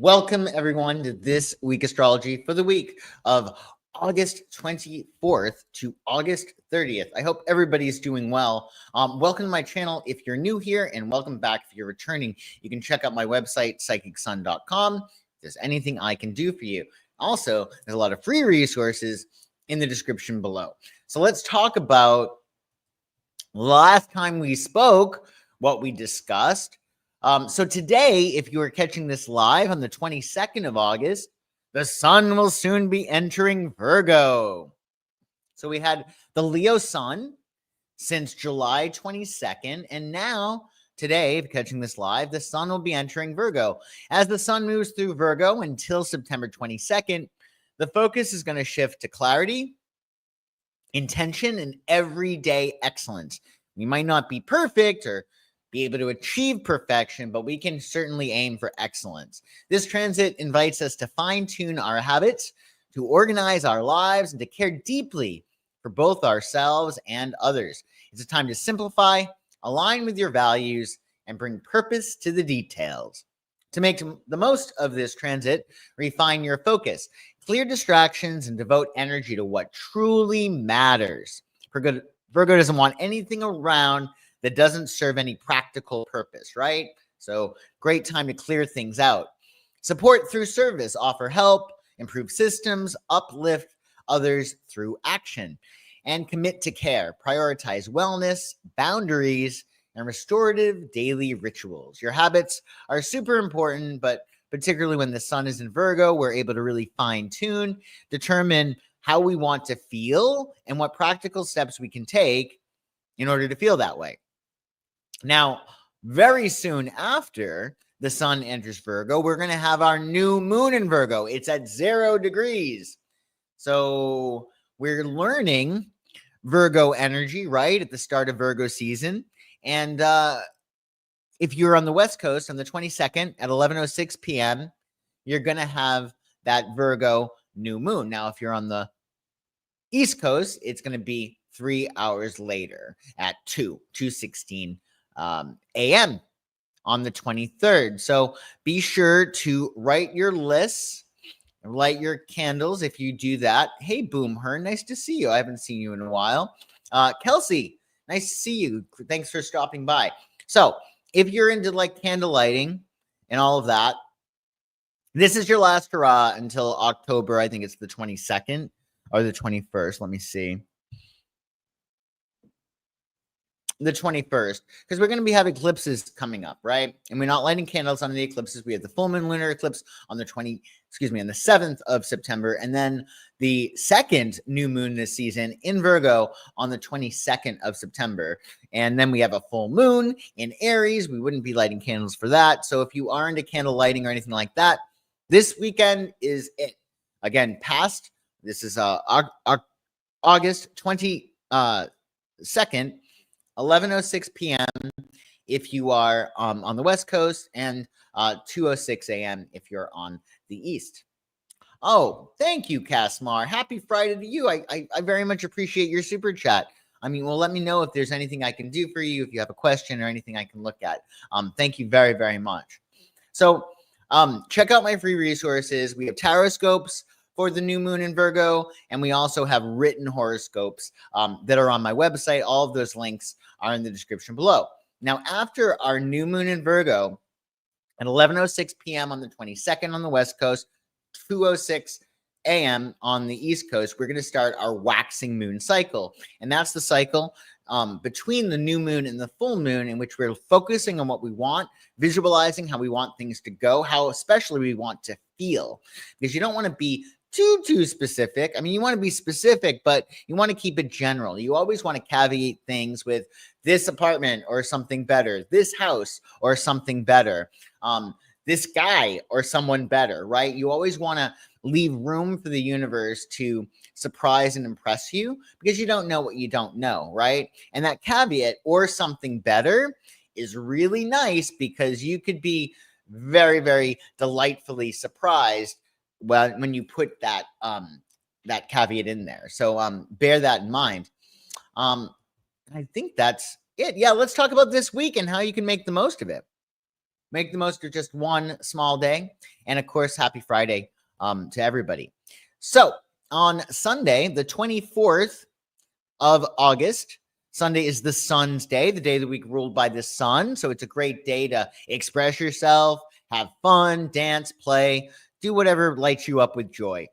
Welcome, everyone, to this week astrology for the week of August 24th to August 30th. I hope everybody's doing well. Welcome to my channel if you're new here, and welcome back if you're returning. You can check out my website, psychicsun.com. If there's anything I can do for you. Also, there's a lot of free resources in the description below. So let's talk about last time we spoke, what we discussed. So today, if you are catching this live on the 22nd of August, the sun will soon be entering Virgo. So we had the Leo sun since July 22nd, and now today, if you're catching this live, the sun will be entering Virgo. As the sun moves through Virgo until September 22nd, the focus is going to shift to clarity, intention, and everyday excellence. We might not be perfect or be able to achieve perfection, but we can certainly aim for excellence. This transit invites us to fine-tune our habits, to organize our lives, and to care deeply for both ourselves and others. It's a time to simplify, align with your values, and bring purpose to the details. To make the most of this transit, refine your focus, clear distractions, and devote energy to what truly matters. Virgo doesn't want anything around that doesn't serve any practical purpose, right? So great time to clear things out. Support through service, offer help, improve systems, uplift others through action, and commit to care. Prioritize wellness, boundaries, and restorative daily rituals. Your habits are super important, but particularly when the sun is in Virgo, we're able to really fine-tune, determine how we want to feel, and what practical steps we can take in order to feel that way. Now, very soon after the sun enters Virgo, we're going to have our new moon in Virgo. It's at 0 degrees. So we're learning Virgo energy, right, at the start of Virgo season. And if you're on the West Coast on the 22nd at 11:06 p.m., you're going to have that Virgo new moon. Now, if you're on the East Coast, it's going to be 3 hours later at 2:16 a.m. on the 23rd. So be sure to write your lists, light your candles if you do that. Hey, Boomher, nice to see you. I haven't seen you in a while. Kelsey, nice to see you. Thanks for stopping by. So if you're into like candle lighting and all of that, this is your last hurrah until October. I think it's the 22nd or the 21st. Let me see. The 21st, because we're going to be having eclipses coming up, right? And we're not lighting candles on the eclipses. We have the full moon lunar eclipse on the 7th of September, and then the second new moon this season in Virgo on the 22nd of September. And then we have a full moon in Aries. We wouldn't be lighting candles for that. So if you are into candle lighting or anything like that, this weekend is it. Again, this is August 22nd. 11:06 p.m. if you are on the West Coast, and 2:06 a.m. if you're on the East. Oh, thank you, Casmar. Happy Friday to you. I very much appreciate your super chat. I mean, well, let me know if there's anything I can do for you, if you have a question or anything I can look at. Thank you very, very much. So check out my free resources. We have tarot scopes for the new moon in Virgo, and we also have written horoscopes that are on my website. All of those links are in the description below. Now, after our new moon in Virgo at 11:06 p.m. on the 22nd on the West Coast, 2:06 a.m. on the East Coast, we're going to start our waxing moon cycle. And that's the cycle between the new moon and the full moon, in which we're focusing on what we want, visualizing how we want things to go, how especially we want to feel. Because you don't want to be too specific. I mean, you want to be specific, but you want to keep it general. You always want to caveat things with this apartment or something better, this house or something better, this guy or someone better, right? You always want to leave room for the universe to surprise and impress you, because you don't know what you don't know, right? And that caveat or something better is really nice, because you could be very, very delightfully surprised when you put that that caveat in there. So bear that in mind. I think that's it. Yeah, let's talk about this week and how you can make the most of it. Make the most of just one small day. And of course, happy Friday to everybody. So on Sunday, the 24th of August, Sunday is the sun's day, the day of the week ruled by the sun. So it's a great day to express yourself, have fun, dance, play, do whatever lights you up with joy.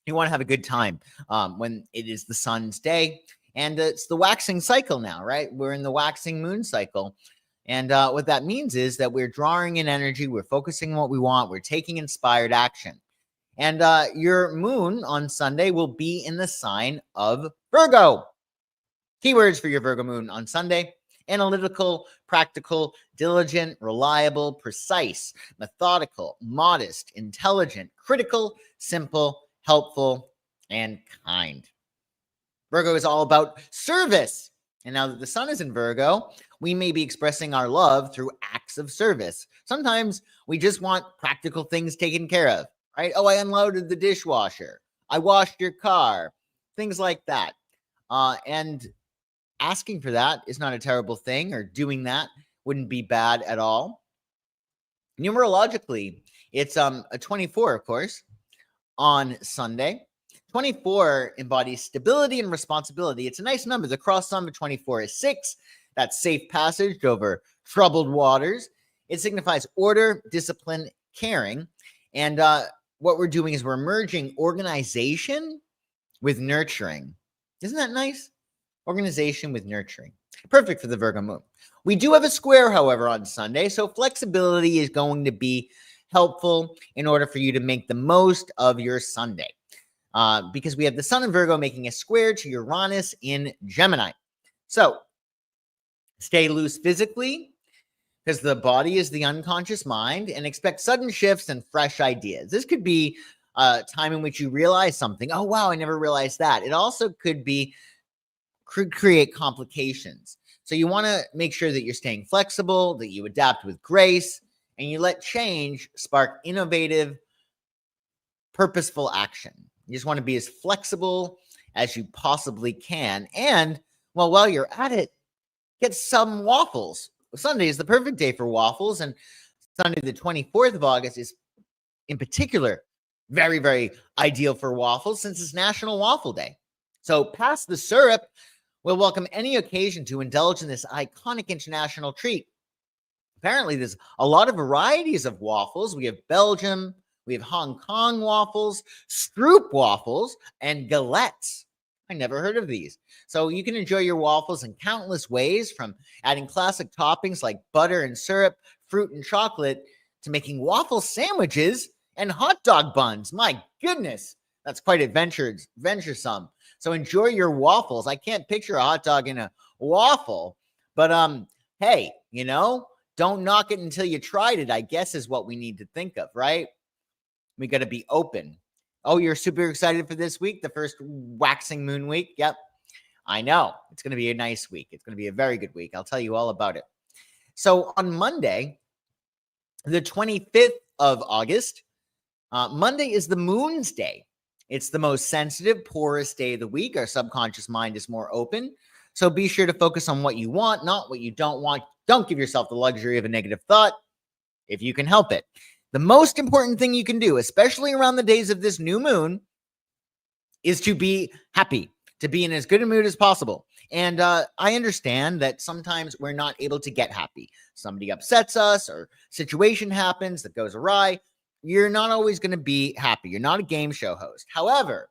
You want to have a good time when it is the sun's day. And it's the waxing cycle now, right? We're in the waxing moon cycle. And what that means is that we're drawing in energy, we're focusing on what we want, we're taking inspired action. And your moon on Sunday will be in the sign of Virgo. Keywords for your Virgo moon on Sunday: analytical, practical, diligent, reliable, precise, methodical, modest, intelligent, critical, simple, helpful, and kind. Virgo is all about service. And now that the sun is in Virgo, we may be expressing our love through acts of service. Sometimes we just want practical things taken care of, right? Oh, I unloaded the dishwasher. I washed your car. Things like that. And asking for that is not a terrible thing, or doing that wouldn't be bad at all. Numerologically, it's a 24, of course, on Sunday. 24 embodies stability and responsibility. It's a nice number. The cross sum of 24 is 6. That's safe passage over troubled waters. It signifies order, discipline, caring. And what we're doing is we're merging organization with nurturing. Isn't that nice? Organization with nurturing. Perfect for the Virgo moon. We do have a square, however, on Sunday. So flexibility is going to be helpful in order for you to make the most of your Sunday. Because we have the sun in Virgo making a square to Uranus in Gemini. So stay loose physically, because the body is the unconscious mind, and expect sudden shifts and fresh ideas. This could be a time in which you realize something. Oh, wow, I never realized that. It also could create complications. So you want to make sure that you're staying flexible, that you adapt with grace, and you let change spark innovative, purposeful action. You just want to be as flexible as you possibly can. And, well, while you're at it, get some waffles. Sunday is the perfect day for waffles. And Sunday, the 24th of August, is in particular very, very ideal for waffles, since it's National Waffle Day. So pass the syrup. We'll welcome any occasion to indulge in this iconic international treat. Apparently, there's a lot of varieties of waffles. We have Belgium, we have Hong Kong waffles, Stroop waffles, and galettes. I never heard of these. So you can enjoy your waffles in countless ways, from adding classic toppings like butter and syrup, fruit and chocolate, to making waffle sandwiches and hot dog buns. My goodness, that's quite adventuresome. So enjoy your waffles. I can't picture a hot dog in a waffle, but hey, don't knock it until you tried it, I guess, is what we need to think of, right? We got to be open. Oh, you're super excited for this week, the first waxing moon week? Yep, I know. It's going to be a nice week. It's going to be a very good week. I'll tell you all about it. So on Monday, the 25th of August, Monday is the moon's day. It's the most sensitive, porous day of the week. Our subconscious mind is more open. So be sure to focus on what you want, not what you don't want. Don't give yourself the luxury of a negative thought if you can help it. The most important thing you can do, especially around the days of this new moon, is to be happy, to be in as good a mood as possible. And I understand that sometimes we're not able to get happy. Somebody upsets us, or situation happens that goes awry. You're not always going to be happy. You're not a game show host. However,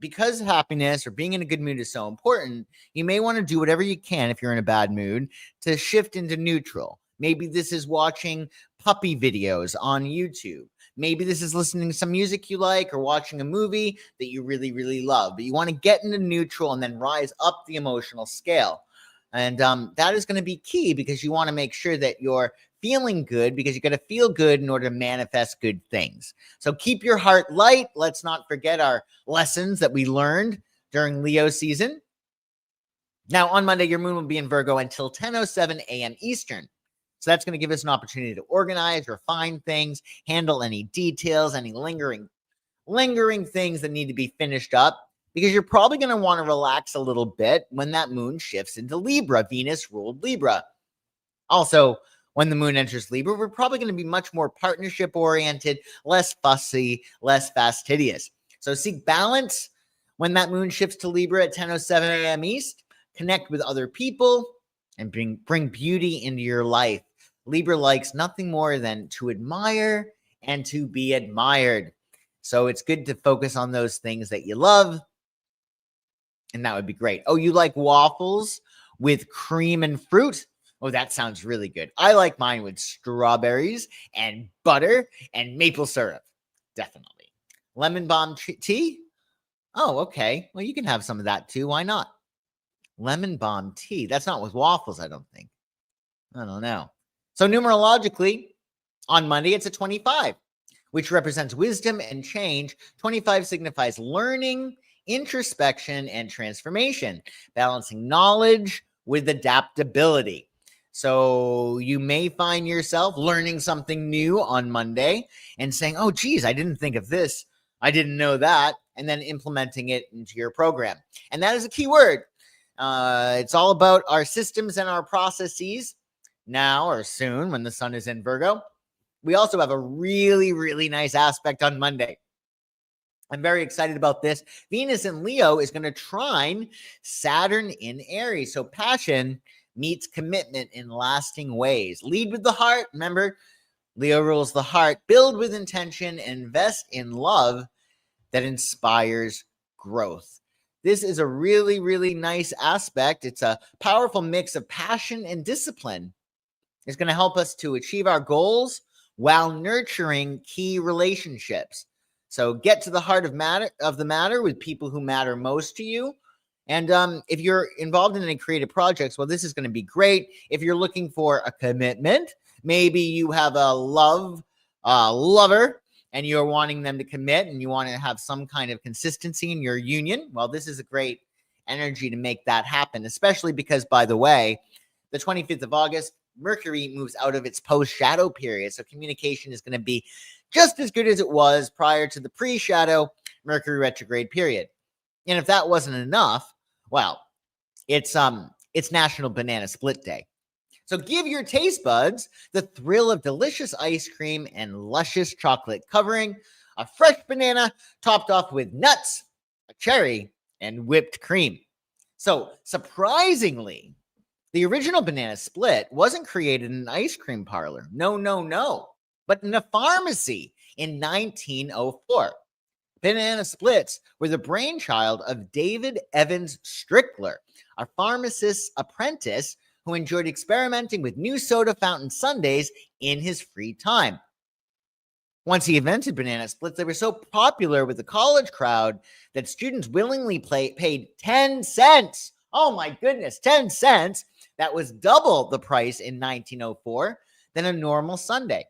because happiness or being in a good mood is so important, you may want to do whatever you can if you're in a bad mood to shift into neutral. Maybe this is watching puppy videos on YouTube. Maybe this is listening to some music you like, or watching a movie that you really, really love. But you want to get into neutral and then rise up the emotional scale. And that is going to be key, because you want to make sure that you're feeling good, because you got to feel good in order to manifest good things. So keep your heart light. Let's not forget our lessons that we learned during Leo season. Now, on Monday, your moon will be in Virgo until 10:07 a.m. Eastern. So that's going to give us an opportunity to organize, refine things, handle any details, any lingering things that need to be finished up, because you're probably going to want to relax a little bit when that moon shifts into Libra. Venus ruled Libra. Also, When the moon enters Libra, we're probably going to be much more partnership oriented, less fussy, less fastidious. So seek balance when that moon shifts to Libra at 10:07 a.m. East. Connect with other people and bring beauty into your life. Libra likes nothing more than to admire and to be admired. So it's good to focus on those things that you love, and that would be great. Oh, you like waffles with cream and fruit? Oh, that sounds really good. I like mine with strawberries and butter and maple syrup. Definitely. Lemon balm tea? Oh, okay. Well, you can have some of that too. Why not? Lemon balm tea. That's not with waffles, I don't think. I don't know. So numerologically, on Monday, it's a 25, which represents wisdom and change. 25 signifies learning, introspection, and transformation, balancing knowledge with adaptability. So you may find yourself learning something new on Monday and saying, oh, geez, I didn't think of this. I didn't know that. And then implementing it into your program. And that is a key word. It's all about our systems and our processes now or soon when the sun is in Virgo. We also have a really, really nice aspect on Monday. I'm very excited about this. Venus in Leo is going to trine Saturn in Aries. So passion meets commitment in lasting ways. Lead with the heart. Remember, Leo rules the heart. Build with intention. Invest in love that inspires growth. This is a really, really nice aspect. It's a powerful mix of passion and discipline. It's going to help us to achieve our goals while nurturing key relationships. So get to the heart of the matter with people who matter most to you. And if you're involved in any creative projects, well, this is going to be great. If you're looking for a commitment, maybe you have a lover and you're wanting them to commit and you want to have some kind of consistency in your union. Well, this is a great energy to make that happen, especially because, by the way, the 25th of August, Mercury moves out of its post-shadow period. So communication is going to be just as good as it was prior to the pre-shadow Mercury retrograde period. And if that wasn't enough, well, it's National Banana Split Day. So give your taste buds the thrill of delicious ice cream and luscious chocolate covering a fresh banana topped off with nuts, a cherry, and whipped cream. So surprisingly, the original banana split wasn't created in an ice cream parlor. No, but in a pharmacy in 1904. Banana splits were the brainchild of David Evans Strickler, a pharmacist's apprentice who enjoyed experimenting with new soda fountain sundaes in his free time. Once he invented banana splits, they were so popular with the college crowd that students willingly paid 10 cents. Oh my goodness, 10 cents. That was double the price in 1904 than a normal sundae.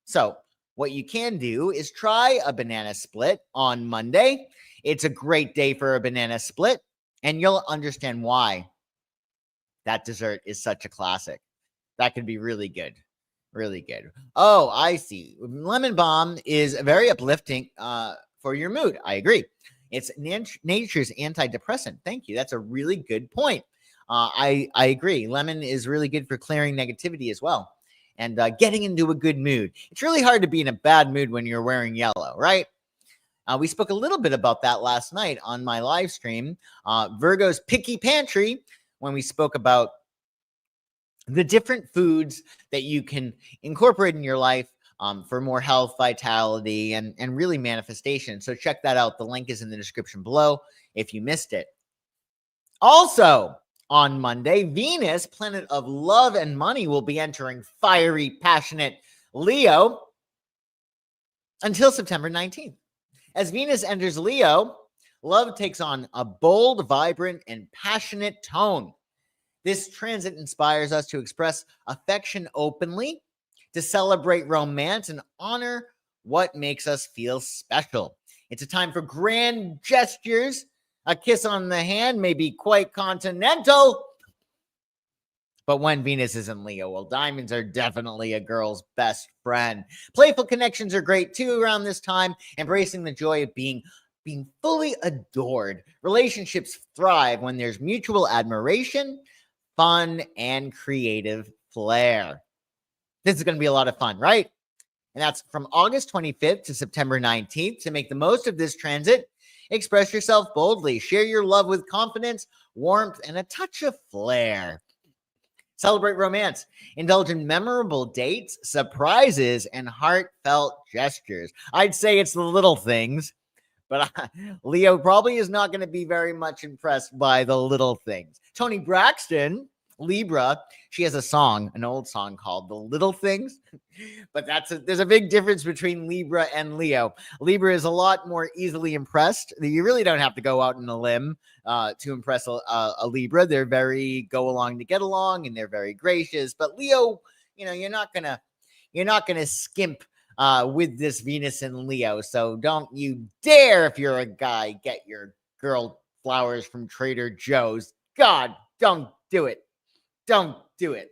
So what you can do is try a banana split on Monday. It's a great day for a banana split, and you'll understand why that dessert is such a classic. That could be really good. Really good. Oh, I see. Lemon balm is very uplifting for your mood. I agree. It's nature's antidepressant. Thank you. That's a really good point. I agree. Lemon is really good for clearing negativity as well and getting into a good mood. It's really hard to be in a bad mood when you're wearing yellow, right? We spoke a little bit about that last night on my live stream, Virgo's Picky Pantry, when we spoke about the different foods that you can incorporate in your life for more health, vitality, and really manifestation. So check that out. The link is in the description below if you missed it. Also, on Monday, Venus, planet of love and money, will be entering fiery, passionate Leo until September 19th. As Venus enters Leo, love takes on a bold, vibrant, and passionate tone. This transit inspires us to express affection openly, to celebrate romance, and honor what makes us feel special. It's a time for grand gestures. A kiss on the hand may be quite continental. But when Venus is in Leo, well, diamonds are definitely a girl's best friend. Playful connections are great too around this time, embracing the joy of being fully adored. Relationships thrive when there's mutual admiration, fun, and creative flair. This is going to be a lot of fun, right? And that's from August 25th to September 19th. To make the most of this transit, express yourself boldly, share your love with confidence, warmth, and a touch of flair. Celebrate romance, indulge in memorable dates, surprises, and heartfelt gestures. I'd say it's the little things, but Leo probably is not going to be very much impressed by the little things. Toni Braxton, Libra, she has a song, an old song called The Little Things, but there's a big difference between Libra and Leo. Libra is a lot more easily impressed. You really don't have to go out on a limb to impress a Libra. They're very go along to get along, and they're very gracious. But Leo, you're not gonna skimp with this Venus and Leo. So don't you dare, if you're a guy, get your girl flowers from Trader Joe's. God, don't do it. Don't do it.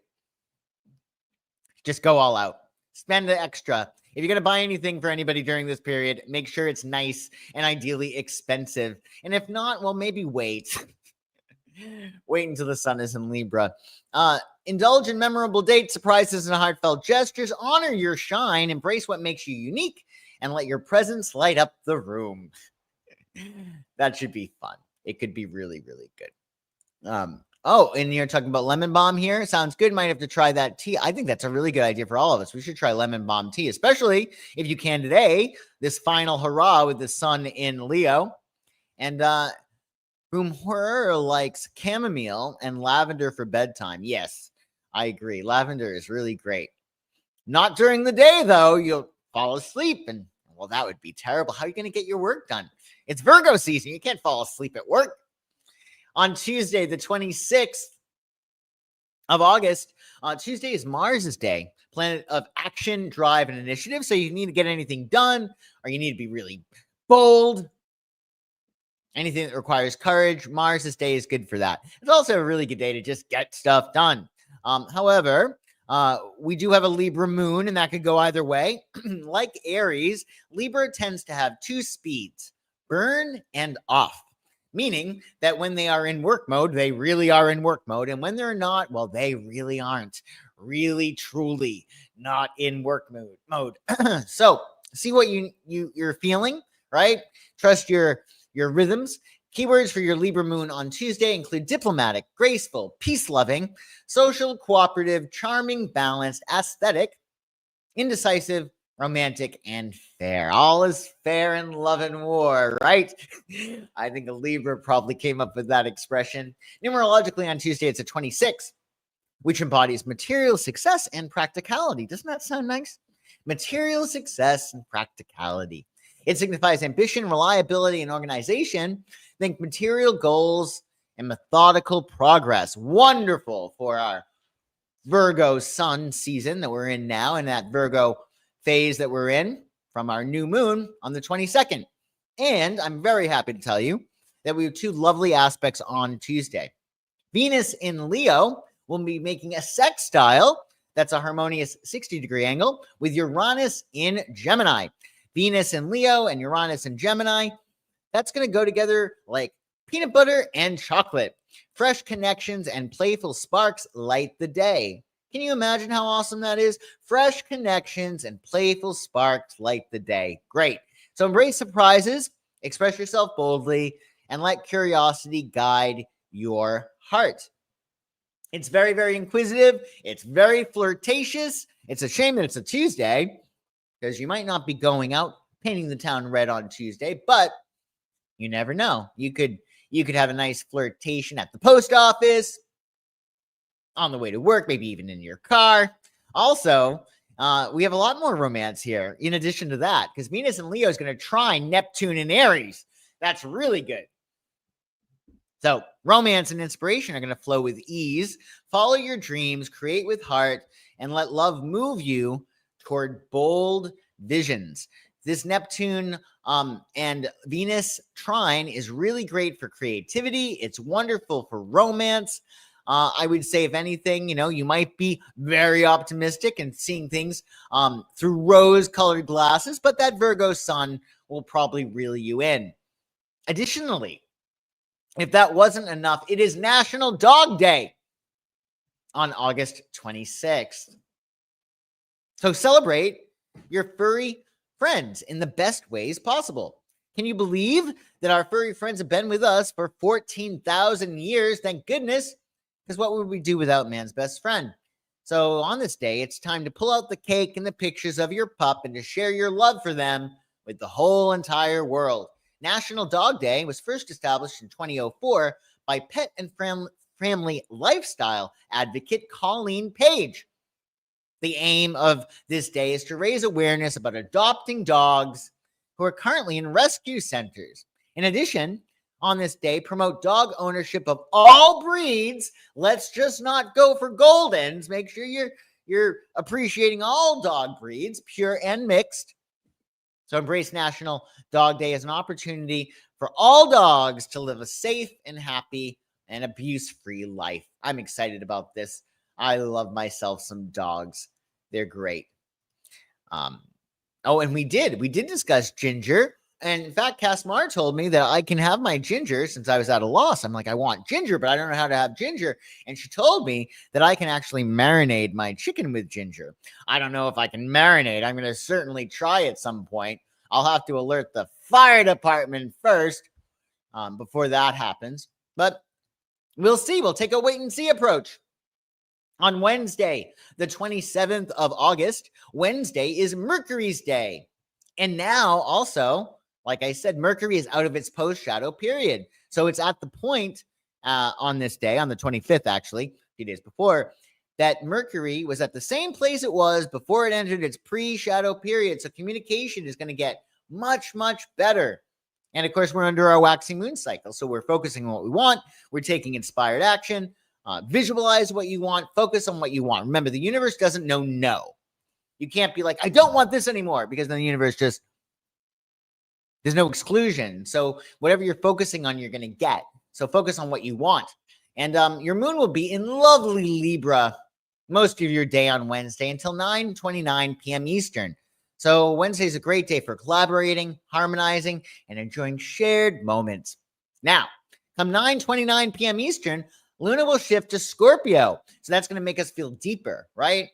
Just go all out. Spend the extra. If you're going to buy anything for anybody during this period, make sure it's nice and ideally expensive. And if not, well, maybe wait. Wait until the sun is in Libra. Indulge in memorable dates, surprises, and heartfelt gestures. Honor your shine. Embrace what makes you unique. And let your presence light up the room. That should be fun. It could be really, really good. Oh, and you're talking about lemon balm here. Sounds good. Might have to try that tea. I think that's a really good idea for all of us. We should try lemon balm tea, especially if you can today. This final hurrah with the sun in Leo. And Horror likes chamomile and lavender for bedtime. Yes, I agree. Lavender is really great. Not during the day, though. You'll fall asleep, and well, that would be terrible. How are you going to get your work done? It's Virgo season. You can't fall asleep at work. On Tuesday, the 26th of August, Tuesday is Mars's day, planet of action, drive, and initiative. So you need to get anything done, or you need to be really bold. Anything that requires courage, Mars's day is good for that. It's also a really good day to just get stuff done. However, we do have a Libra moon, and that could go either way. Like Aries, Libra tends to have two speeds, burn and off. Meaning that when they are in work mode, they really are in work mode. And when they're not, well, they really aren't. Really, truly not in work mode. So see what you're feeling, right? Trust your rhythms. Keywords for your Libra moon on Tuesday include diplomatic, graceful, peace-loving, social, cooperative, charming, balanced, aesthetic, indecisive, romantic, and fair. All is fair in love and war, right? I think a Libra probably came up with that expression. Numerologically on Tuesday, it's a 26, which embodies material success and practicality. Doesn't that sound nice? Material success and practicality. It signifies ambition, reliability, and organization. Think material goals and methodical progress. Wonderful for our Virgo sun season that we're in now, and that Virgo phase that we're in from our new moon on the 22nd. And I'm very happy to tell you that we have two lovely aspects on Tuesday. Venus in Leo will be making a sextile. That's a harmonious 60-degree angle with Uranus in Gemini. Venus in Leo and Uranus in Gemini, that's going to go together like peanut butter and chocolate. Fresh connections and playful sparks light the day. Can you imagine how awesome that is? Fresh connections and playful sparks light the day. Great. So embrace surprises, express yourself boldly, and let curiosity guide your heart. It's very, very inquisitive. It's very flirtatious. It's a shame that it's a Tuesday because you might not be going out painting the town red on Tuesday, but you never know. You could have a nice flirtation at the post office, on the way to work, maybe even in your car. Also, we have a lot more romance here in addition to that, because Venus and Leo is going to try Neptune and Aries. That's really good. So romance and inspiration are going to flow with ease. Follow your dreams, create with heart, and let love move you toward bold visions. This Neptune and Venus trine is really great for creativity. It's wonderful for romance. I would say, if anything, you might be very optimistic and seeing things through rose-colored glasses, but that Virgo sun will probably reel you in. Additionally, if that wasn't enough, it is National Dog Day on August 26th. So celebrate your furry friends in the best ways possible. Can you believe that our furry friends have been with us for 14,000 years? Thank goodness, because what would we do without man's best friend? So on this day, it's time to pull out the cake and the pictures of your pup and to share your love for them with the whole entire world. National Dog Day was first established in 2004 by pet and family lifestyle advocate Colleen Page. The aim of this day is to raise awareness about adopting dogs who are currently in rescue centers. In addition, on this day, promote dog ownership of all breeds. Let's just not go for Goldens. Make sure you're appreciating all dog breeds, pure and mixed. So embrace National Dog Day as an opportunity for all dogs to live a safe and happy and abuse-free life. I'm excited about this. I love myself some dogs. They're great. And we did discuss Ginger. And in fact, Casmar told me that I can have my Ginger since I was at a loss. I'm like, I want Ginger, but I don't know how to have Ginger. And she told me that I can actually marinate my chicken with Ginger. I don't know if I can marinate. I'm going to certainly try at some point. I'll have to alert the fire department first before that happens. But we'll see. We'll take a wait and see approach. On Wednesday, the 27th of August, Wednesday is Mercury's day. And now also, like I said, Mercury is out of its post-shadow period. So it's at the point on this day, on the 25th, actually, a few days before, that Mercury was at the same place it was before it entered its pre-shadow period. So communication is going to get much, much better. And of course, we're under our waxing moon cycle. So we're focusing on what we want. We're taking inspired action. Visualize what you want. Focus on what you want. Remember, the universe doesn't know no. You can't be like, I don't want this anymore, because then the universe just, there's no exclusion. So whatever you're focusing on, you're going to get. So focus on what you want. And your moon will be in lovely Libra most of your day on Wednesday until 9:29 p.m. Eastern. So Wednesday is a great day for collaborating, harmonizing, and enjoying shared moments. Now, come 9:29 p.m. Eastern, Luna will shift to Scorpio. So that's going to make us feel deeper, right?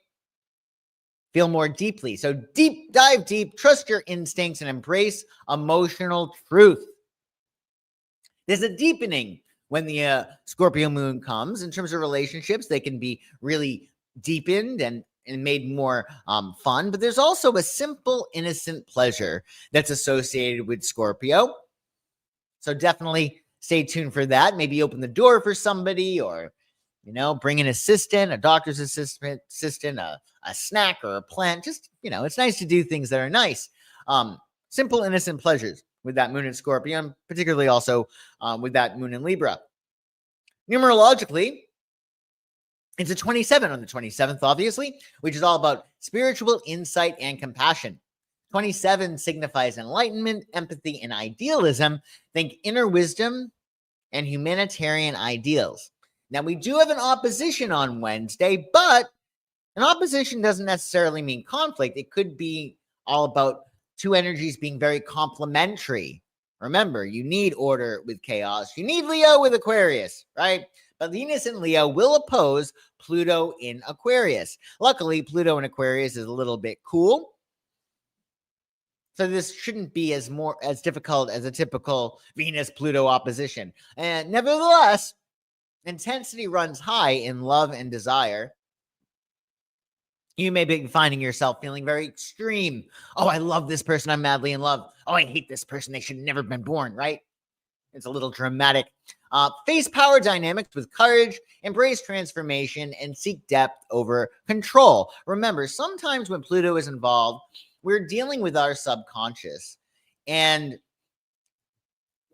Feel more deeply. So dive deep, trust your instincts, and embrace emotional truth. There's a deepening when the Scorpio moon comes. In terms of relationships, they can be really deepened and made more fun. But there's also a simple, innocent pleasure that's associated with Scorpio. So definitely stay tuned for that. Maybe open the door for somebody, or bring an assistant, a doctor's assistant, a snack or a plant. Just, it's nice to do things that are nice. Simple, innocent pleasures with that moon in Scorpio, and particularly also with that moon in Libra. Numerologically, it's a 27 on the 27th, obviously, which is all about spiritual insight and compassion. 27 signifies enlightenment, empathy, and idealism. Think inner wisdom and humanitarian ideals. Now, we do have an opposition on Wednesday, but an opposition doesn't necessarily mean conflict. It could be all about two energies being very complementary. Remember, you need order with chaos. You need Leo with Aquarius, right? But Venus in Leo will oppose Pluto in Aquarius. Luckily, Pluto in Aquarius is a little bit cool. So this shouldn't be as difficult as a typical Venus-Pluto opposition. And nevertheless, intensity runs high in love and desire. You may be finding yourself feeling very extreme. Oh, I love this person. I'm madly in love. Oh, I hate this person. They should never have been born, right? It's a little dramatic. Face power dynamics with courage, embrace transformation, and seek depth over control. Remember, sometimes when Pluto is involved, we're dealing with our subconscious, and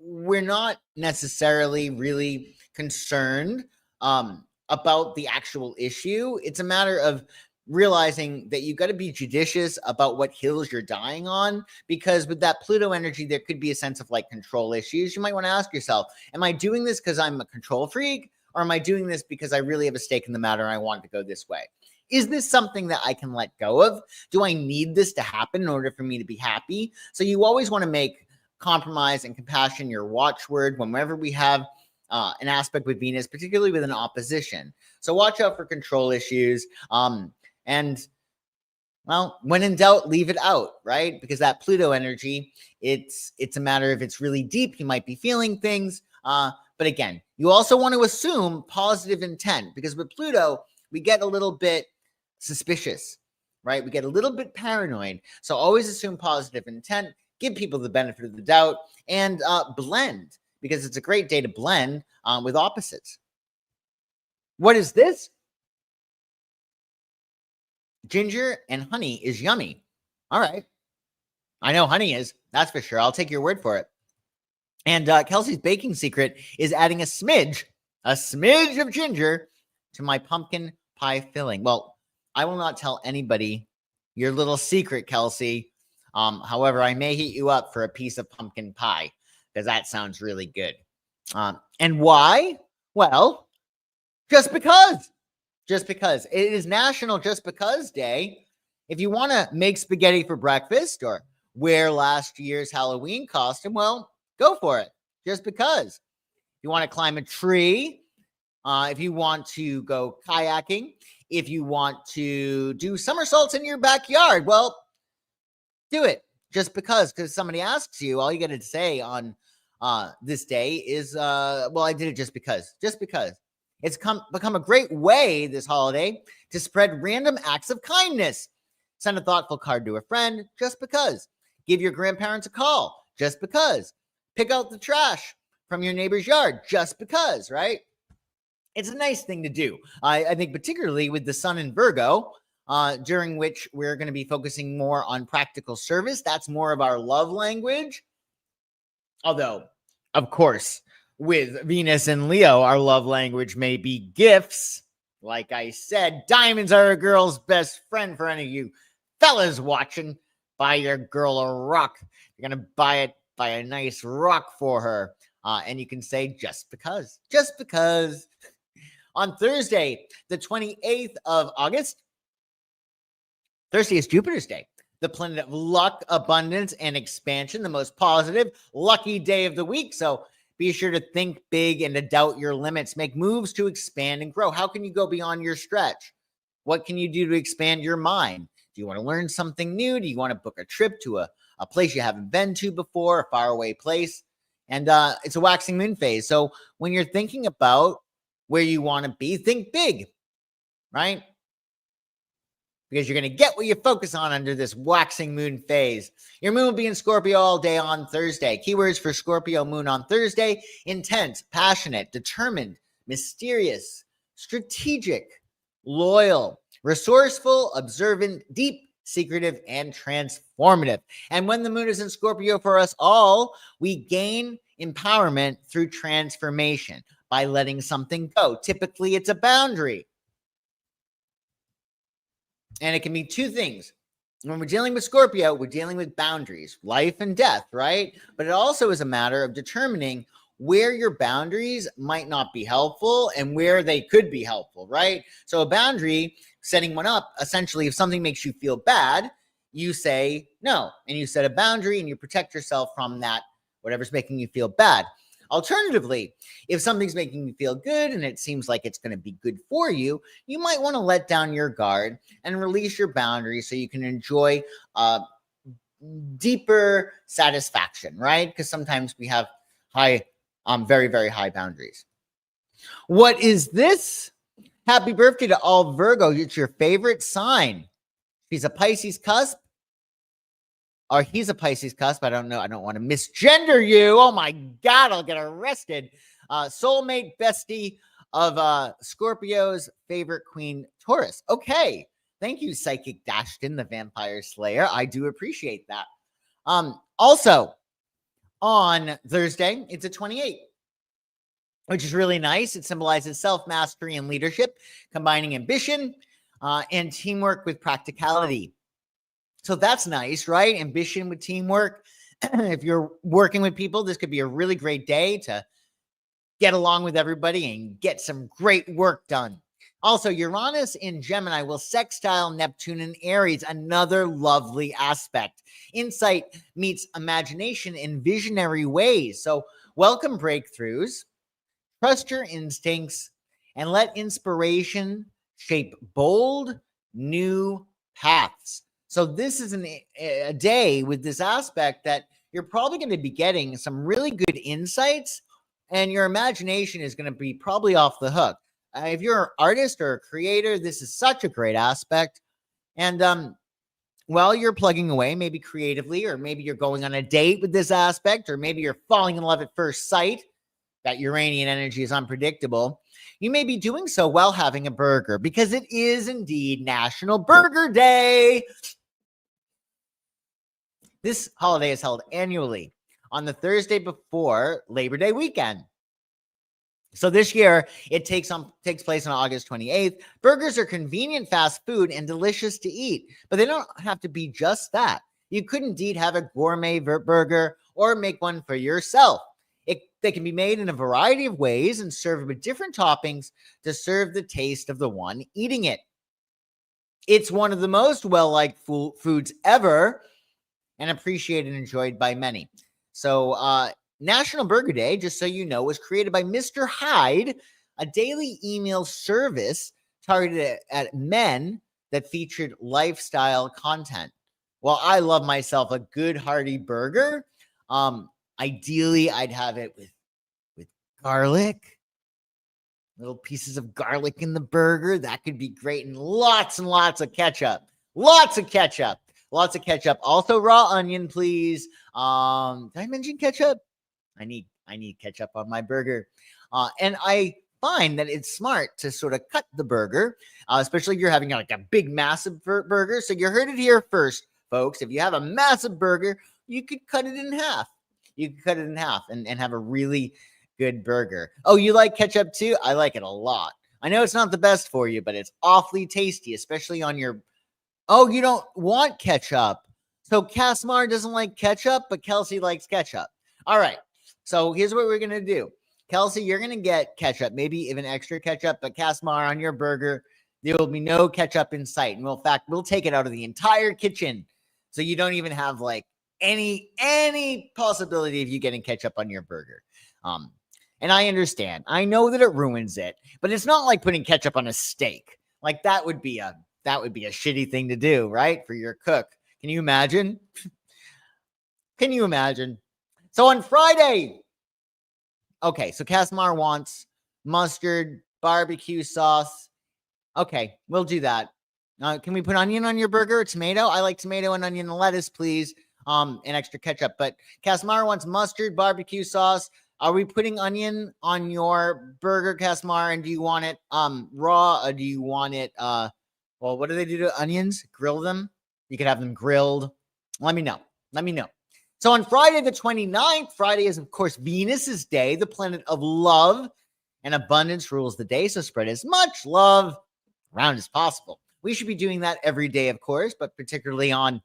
we're not necessarily really concerned about the actual issue. It's a matter of realizing that you got to be judicious about what hills you're dying on, because with that Pluto energy, there could be a sense of like control issues. You might want to ask yourself, am I doing this because I'm a control freak, or am I doing this because I really have a stake in the matter and I want it to go this way? Is this something that I can let go of? Do I need this to happen in order for me to be happy? So you always want to make compromise and compassion your watchword whenever we have an aspect with Venus, particularly with an opposition. So watch out for control issues. And Well, when in doubt, leave it out, right? Because that Pluto energy, it's a matter of it's really deep. You might be feeling things. But again, you also want to assume positive intent because with Pluto, we get a little bit suspicious, right? We get a little bit paranoid. So always assume positive intent, give people the benefit of the doubt, and blend because it's a great day to blend with opposites. What is this? Ginger and honey is yummy. All right. I know honey is. That's for sure. I'll take your word for it. And Kelsey's baking secret is adding a smidge of ginger to my pumpkin pie filling. Well, I will not tell anybody your little secret, Kelsey. However, I may hit you up for a piece of pumpkin pie because that sounds really good. And why? Well, just because. Just because. It is National Just Because Day. If you want to make spaghetti for breakfast or wear last year's Halloween costume, well, go for it. Just because. If you want to climb a tree, if you want to go kayaking, if you want to do somersaults in your backyard, well, do it. Just because somebody asks you, all you got to say on this day is, well, I did it just because. Just because. It's become a great way this holiday to spread random acts of kindness. Send a thoughtful card to a friend just because. Give your grandparents a call just because. Pick out the trash from your neighbor's yard just because, right? It's a nice thing to do. I think particularly with the sun in Virgo, during which we're going to be focusing more on practical service. That's more of our love language. Although, of course, with Venus and Leo, our love language may be gifts. Like I said, diamonds are a girl's best friend. For any of you fellas watching, buy your girl a rock. You're going to buy a nice rock for her. And you can say, just because. Just because. On Thursday, the 28th of August, Thursday is Jupiter's day. The planet of luck, abundance, and expansion, the most positive, lucky day of the week. So be sure to think big and to doubt your limits. Make moves to expand and grow. How can you go beyond your stretch? What can you do to expand your mind? Do you want to learn something new? Do you want to book a trip to a place you haven't been to before, a faraway place? And it's a waxing moon phase. So when you're thinking about where you want to be, think big, right? Because you're going to get what you focus on under this waxing moon phase. Your moon will be in Scorpio all day on Thursday. Keywords for Scorpio moon on Thursday: intense, passionate, determined, mysterious, strategic, loyal, resourceful, observant, deep, secretive, and transformative. And when the moon is in Scorpio for us all, we gain empowerment through transformation by letting something go. Typically, it's a boundary. And it can be two things. When we're dealing with Scorpio, we're dealing with boundaries, life and death, right? But it also is a matter of determining where your boundaries might not be helpful and where they could be helpful, right? So a boundary, setting one up, essentially, if something makes you feel bad, you say no, and you set a boundary and you protect yourself from that, whatever's making you feel bad. Alternatively, if something's making you feel good and it seems like it's going to be good for you, you might want to let down your guard and release your boundaries so you can enjoy deeper satisfaction, right? Because sometimes we have high, very, very high boundaries. What is this? Happy birthday to all Virgo. It's your favorite sign. She's a Pisces cusp. Or he's a Pisces cusp. I don't know. I don't want to misgender you. Oh my God, I'll get arrested. Soulmate bestie of Scorpio's favorite queen, Taurus. Okay. Thank you, Psychic Dashton, the Vampire Slayer. I do appreciate that. Also, on Thursday, it's a 28, which is really nice. It symbolizes self-mastery and leadership, combining ambition and teamwork with practicality. So that's nice, right? Ambition with teamwork. If you're working with people, this could be a really great day to get along with everybody and get some great work done. Also, Uranus in Gemini will sextile Neptune in Aries, another lovely aspect. Insight meets imagination in visionary ways. So welcome breakthroughs, trust your instincts, and let inspiration shape bold new paths. So this is a day with this aspect that you're probably going to be getting some really good insights, and your imagination is going to be probably off the hook. If you're an artist or a creator, this is such a great aspect. And while you're plugging away, maybe creatively, or maybe you're going on a date with this aspect, or maybe you're falling in love at first sight, that Uranian energy is unpredictable, you may be doing so while having a burger, because it is indeed National Burger Day. This holiday is held annually on the Thursday before Labor Day weekend. So this year, it takes place on August 28th. Burgers are convenient fast food and delicious to eat, but they don't have to be just that. You could indeed have a gourmet burger or make one for yourself. They can be made in a variety of ways and served with different toppings to serve the taste of the one eating it. It's one of the most well-liked foods ever and appreciated and enjoyed by many. So, National Burger Day, just so you know, was created by Mr. Hyde, a daily email service targeted at men that featured lifestyle content. Well, I love myself a good hearty burger. Ideally, I'd have it with garlic, little pieces of garlic in the burger. That could be great, and lots of ketchup. Lots of ketchup. Also, raw onion, please. Did I mention ketchup? I need ketchup on my burger. And I find that it's smart to sort of cut the burger, especially if you're having like a big, massive burger. So you heard it here first, folks. If you have a massive burger, you could cut it in half. You could cut it in half and have a really good burger. Oh, you like ketchup too? I like it a lot. I know it's not the best for you, but it's awfully tasty, especially on your... Oh, you don't want ketchup. So Casmar doesn't like ketchup, but Kelsey likes ketchup. All right. So here's what we're going to do. Kelsey, you're going to get ketchup, maybe even extra ketchup, but Casmar, on your burger, there will be no ketchup in sight. And in fact, we'll take it out of the entire kitchen. So you don't even have like any possibility of you getting ketchup on your burger. And I understand. I know that it ruins it, but it's not like putting ketchup on a steak. Like that would be a shitty thing to do, right? For your cook. Can you imagine? Can you imagine? So on Friday, okay, so Casmar wants mustard, barbecue sauce. Okay, we'll do that. Can we put onion on your burger or tomato? I like tomato and onion and lettuce, please. And extra ketchup. But Casmar wants mustard, barbecue sauce. Are we putting onion on your burger, Casmar? And do you want it raw, or do you want it well, what do they do to onions? Grill them? You could have them grilled. Let me know. So on Friday the 29th, Friday is, of course, Venus's day. The planet of love and abundance rules the day. So spread as much love around as possible. We should be doing that every day, of course, but particularly on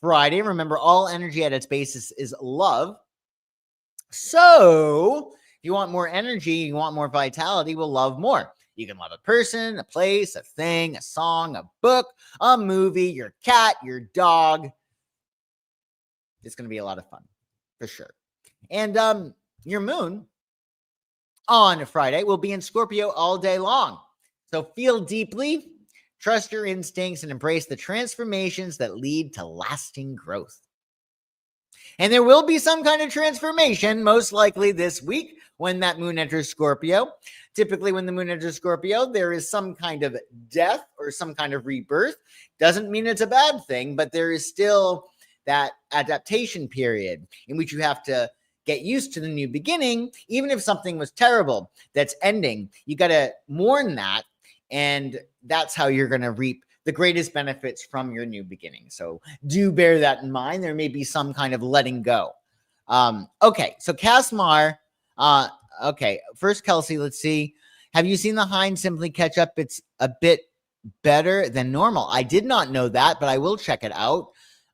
Friday. Remember, all energy at its basis is love. So if you want more energy, you want more vitality, we'll love more. You can love a person, a place, a thing, a song, a book, a movie, your cat, your dog. It's going to be a lot of fun, for sure. And your moon on Friday will be in Scorpio all day long. So feel deeply, trust your instincts, and embrace the transformations that lead to lasting growth. And there will be some kind of transformation, most likely this week, when that moon enters Scorpio. Typically, when the moon enters Scorpio, there is some kind of death or some kind of rebirth. Doesn't mean it's a bad thing, but there is still that adaptation period in which you have to get used to the new beginning. Even if something was terrible that's ending, you got to mourn that, and that's how you're going to reap the greatest benefits from your new beginning. So do bear that in mind. There may be some kind of letting go. Okay, so Casmar, okay, first Kelsey, let's see. Have you seen the Heinz Simply Ketchup? It's a bit better than normal. I did not know that, but I will check it out.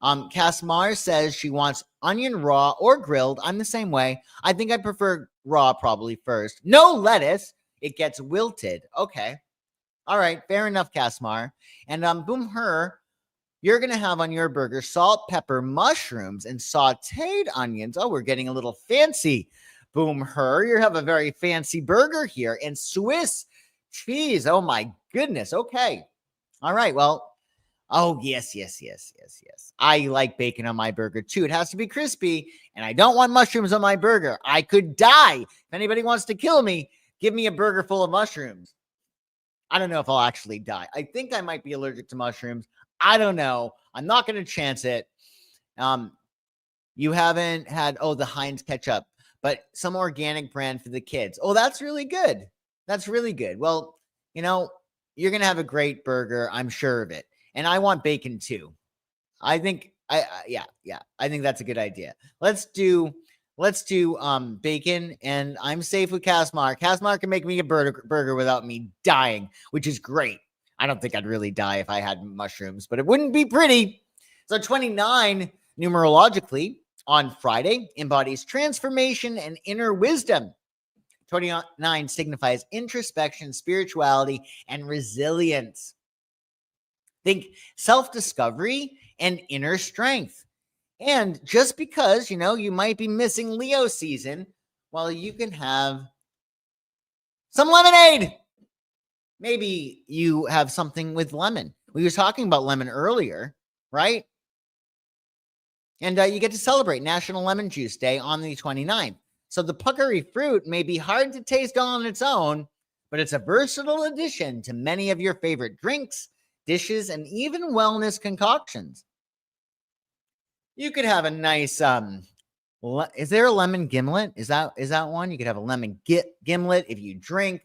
Casmar says she wants onion raw or grilled. I'm the same way. I think I prefer raw probably first. No lettuce. It gets wilted. Okay. All right. Fair enough, Casmar. And Boom Her, you're going to have on your burger salt, pepper, mushrooms, and sauteed onions. Oh, we're getting a little fancy. Boom Her, you have a very fancy burger here. And Swiss cheese. Oh, my goodness. Okay. All right. Well, Oh, yes, yes, yes, yes, yes. I like bacon on my burger too. It has to be crispy, and I don't want mushrooms on my burger. I could die. If anybody wants to kill me, give me a burger full of mushrooms. I don't know if I'll actually die. I think I might be allergic to mushrooms. I don't know. I'm not going to chance it. Um, you haven't had, the Heinz ketchup, but some organic brand for the kids. Oh, that's really good. That's really good. Well, you're going to have a great burger. I'm sure of it. And I want bacon too. I think yeah. I think that's a good idea. Let's do bacon, and I'm safe with Casmar. Casmar can make me a burger without me dying, which is great. I don't think I'd really die if I had mushrooms, but it wouldn't be pretty. So 29 numerologically on Friday embodies transformation and inner wisdom. 29 signifies introspection, spirituality, and resilience. Think self-discovery and inner strength. And just because, you might be missing Leo season, well, you can have some lemonade. Maybe you have something with lemon. We were talking about lemon earlier, right? And you get to celebrate National Lemon Juice Day on the 29th. So the puckery fruit may be hard to taste on its own, but it's a versatile addition to many of your favorite drinks, dishes, and even wellness concoctions. You could have a nice is there a lemon gimlet? Is that one? You could have a lemon gimlet if you drink.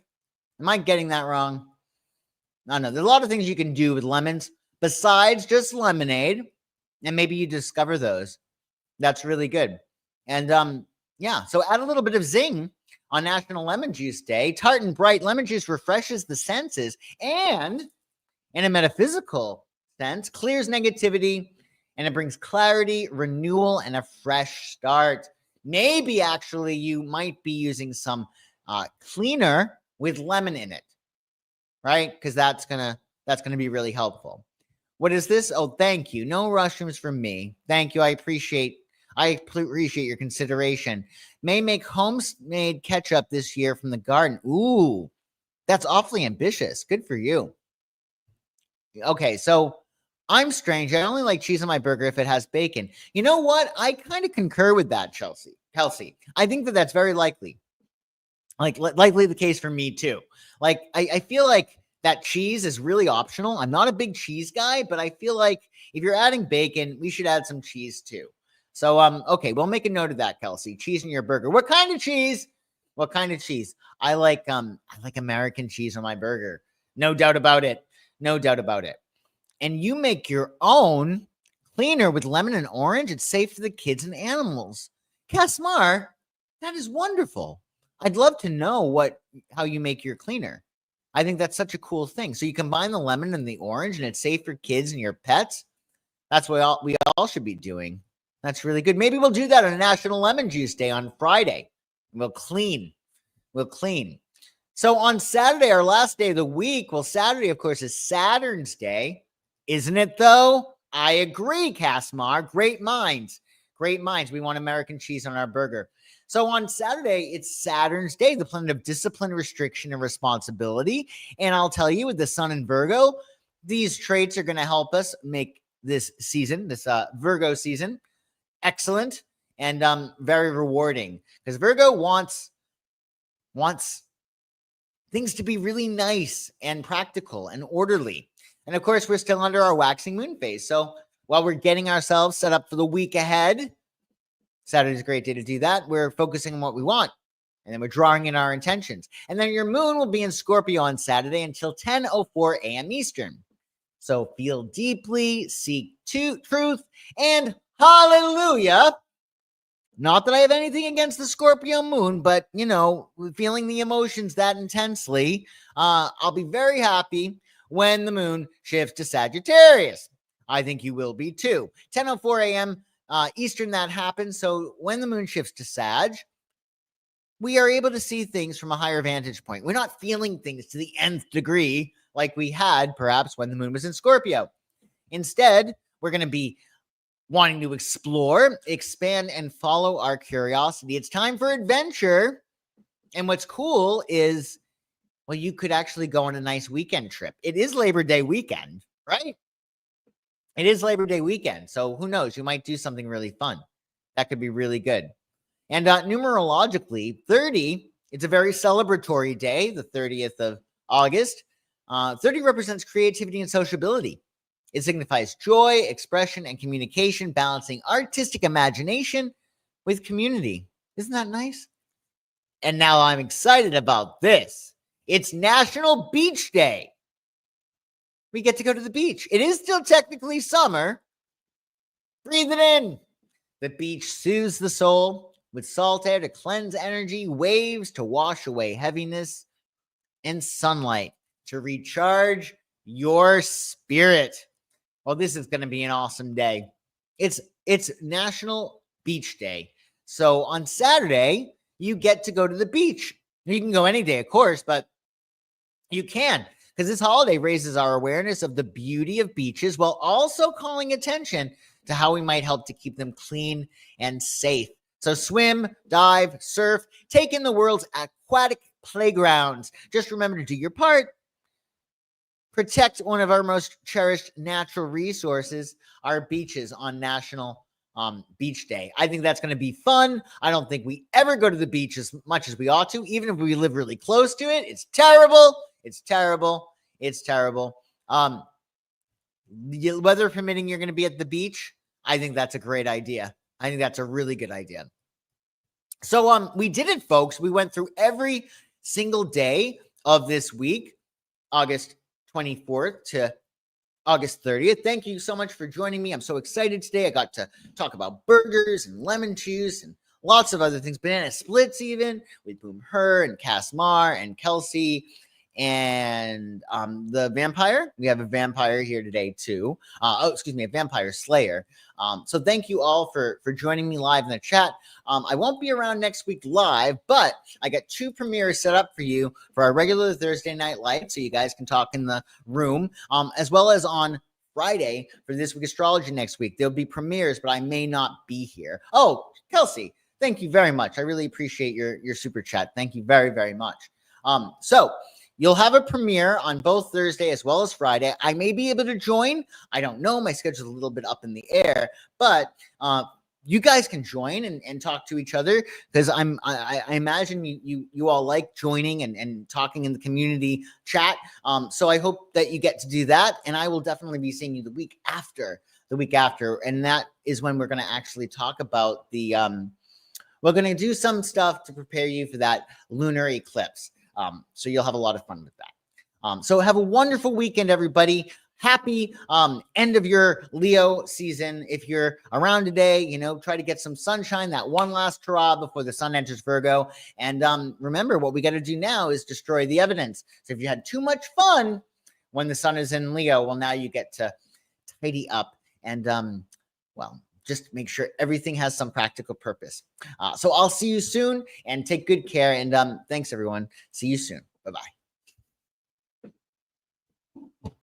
Am I getting that wrong? No, there's a lot of things you can do with lemons besides just lemonade, and maybe you discover those. That's really good. And so add a little bit of zing on National Lemon Juice Day. Tart and bright lemon juice refreshes the senses and, in a metaphysical sense, clears negativity, and it brings clarity, renewal, and a fresh start. Maybe actually you might be using some cleaner with lemon in it, right? Because that's gonna be really helpful. What is this? Oh, thank you. No mushrooms from me. Thank you. I appreciate your consideration. May make homemade ketchup this year from the garden. Ooh, that's awfully ambitious. Good for you. Okay, so I'm strange. I only like cheese on my burger if it has bacon. You know what? I kind of concur with that, Kelsey. I think that's very likely. Likely the case for me too. Like, I feel like that cheese is really optional. I'm not a big cheese guy, but I feel like if you're adding bacon, we should add some cheese too. So, okay, we'll make a note of that, Kelsey. Cheese in your burger. What kind of cheese? What kind of cheese? I like American cheese on my burger. No doubt about it. No doubt about it. And you make your own cleaner with lemon and orange. It's safe for the kids and animals. Casmar, that is wonderful. I'd love to know how you make your cleaner. I think that's such a cool thing. So you combine the lemon and the orange, and it's safe for kids and your pets. That's what we all should be doing. That's really good. Maybe we'll do that on National Lemon Juice Day on Friday. We'll clean. So on Saturday, our last day of the week, well, Saturday, of course, is Saturn's Day. Isn't it, though? I agree, Casmar. Great minds. Great minds. We want American cheese on our burger. So on Saturday, it's Saturn's Day, the planet of discipline, restriction, and responsibility. And I'll tell you, with the sun in Virgo, these traits are going to help us make this season, this Virgo season, excellent and very rewarding. Because Virgo wants things to be really nice and practical and orderly. And of course, we're still under our waxing moon phase. So while we're getting ourselves set up for the week ahead, Saturday's a great day to do that. We're focusing on what we want, and then we're drawing in our intentions. And then your moon will be in Scorpio on Saturday until 10:04 a.m. Eastern. So feel deeply, seek truth, and hallelujah. Not that I have anything against the Scorpio moon, but, feeling the emotions that intensely, I'll be very happy when the moon shifts to Sagittarius. I think you will be too. 10:04 a.m. Eastern, that happens. So when the moon shifts to Sag, we are able to see things from a higher vantage point. We're not feeling things to the nth degree like we had perhaps when the moon was in Scorpio. Instead, we're going to be wanting to explore, expand, and follow our curiosity. It's time for adventure. And what's cool is, well, you could actually go on a nice weekend trip. It is Labor Day weekend, right? It is Labor Day weekend, so who knows? You might do something really fun. That could be really good. And numerologically, 30, it's a very celebratory day, the 30th of August. 30 represents creativity and sociability. It signifies joy, expression, and communication, balancing artistic imagination with community. Isn't that nice? And now I'm excited about this. It's National Beach Day. We get to go to the beach. It is still technically summer. Breathe it in. The beach soothes the soul with salt air to cleanse energy, waves to wash away heaviness, and sunlight to recharge your spirit. Well, this is going to be an awesome day. It's National Beach Day. So on Saturday, you get to go to the beach. You can go any day, of course, but you can, because this holiday raises our awareness of the beauty of beaches while also calling attention to how we might help to keep them clean and safe. So swim, dive, surf, take in the world's aquatic playgrounds. Just remember to do your part. Protect one of our most cherished natural resources, our beaches, on National Beach Day. I think that's going to be fun. I don't think we ever go to the beach as much as we ought to, even if we live really close to it. It's terrible. It's terrible. It's terrible. Weather permitting, you're going to be at the beach. I think that's a great idea. I think that's a really good idea. So we did it, folks. We went through every single day of this week, August 24th to August 30th. Thank you so much for joining me. I'm so excited today. I got to talk about burgers and lemon juice and lots of other things, banana splits even, with Boom Her and Cass Mar and Kelsey and the vampire. We have a vampire here today too. A vampire slayer. So thank you all for joining me live in the chat. I won't be around next week live, but I got 2 premieres set up for you for our regular Thursday night live, so you guys can talk in the room, as well as on Friday for This Week Astrology next week. There'll be premieres, but I may not be here. Oh, Kelsey, thank you very much. I really appreciate your super chat. Thank you very, very much. So you'll have a premiere on both Thursday as well as Friday. I may be able to join. I don't know. My schedule's a little bit up in the air, but you guys can join and talk to each other, because I imagine you all like joining and talking in the community chat. So I hope that you get to do that, and I will definitely be seeing you the week after, and that is when we're going to actually talk about the we're going to do some stuff to prepare you for that lunar eclipse. So you'll have a lot of fun with that. So have a wonderful weekend, everybody. Happy end of your Leo season. If you're around today, try to get some sunshine, that one last hurrah before the sun enters Virgo. And remember, what we got to do now is destroy the evidence. So if you had too much fun when the sun is in Leo, well, now you get to tidy up and, just make sure everything has some practical purpose. So I'll see you soon, and take good care. And thanks, everyone. See you soon. Bye-bye.